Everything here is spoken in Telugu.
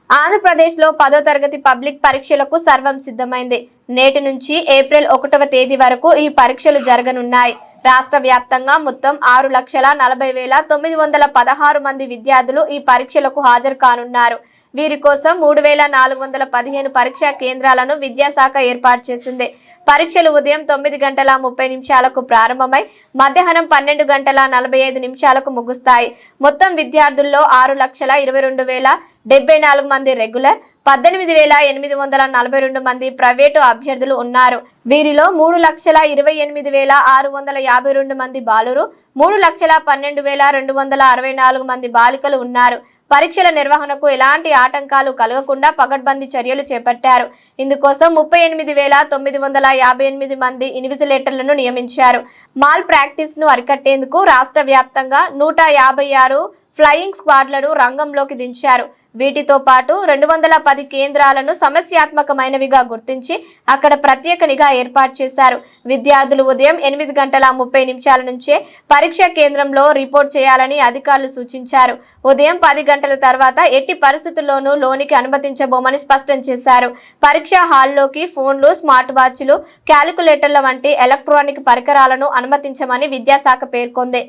ఆంధ్రప్రదేశ్లో 10వ తరగతి పబ్లిక్ పరీక్షలకు సర్వం సిద్ధమైంది. నేటి నుంచి ఏప్రిల్ 1వ తేదీ వరకు ఈ పరీక్షలు జరగనున్నాయి. రాష్ట్ర వ్యాప్తంగా మొత్తం 6,40,916 మంది విద్యార్థులు ఈ పరీక్షలకు హాజరు కానున్నారు. వీరి కోసం 3,415 పరీక్షా కేంద్రాలను విద్యాశాఖ ఏర్పాటు చేసింది. పరీక్షలు ఉదయం 9:30 ప్రారంభమై మధ్యాహ్నం 12:45 ముగుస్తాయి. మొత్తం విద్యార్థుల్లో 6,22,074 మంది రెగ్యులర్, 18,842 మంది ప్రైవేటు అభ్యర్థులు ఉన్నారు. వీరిలో 3,28,652 మంది బాలురు, 3,12,264 మంది బాలికలు ఉన్నారు. పరీక్షల నిర్వహణకు ఎలాంటి ఆటంకాలు కలగకుండా పకడ్బందీ చర్యలు చేపట్టారు. ఇందుకోసం 38,958 మంది ఇన్విజిలేటర్లను నియమించారు. మాల్ ప్రాక్టీస్ ను అరికట్టేందుకు రాష్ట్ర వ్యాప్తంగా 156 ఫ్లయింగ్ స్క్వాడ్లను రంగంలోకి దించారు. వీటితో పాటు 210 కేంద్రాలను సమస్యాత్మకమైనవిగా గుర్తించి అక్కడ ప్రత్యేక నిఘా ఏర్పాటు చేశారు. విద్యార్థులు ఉదయం 8:30 నుంచే పరీక్షా కేంద్రంలో రిపోర్ట్ చేయాలని అధికారులు సూచించారు. ఉదయం 10 గంటల తర్వాత ఎట్టి పరిస్థితుల్లోనూ లోనికి అనుమతించబోమని స్పష్టం చేశారు. పరీక్షా హాల్లోకి ఫోన్లు, స్మార్ట్ వాచ్లు, క్యాలిక్యులేటర్ల వంటి ఎలక్ట్రానిక్ పరికరాలను అనుమతించమని విద్యాశాఖ పేర్కొంది.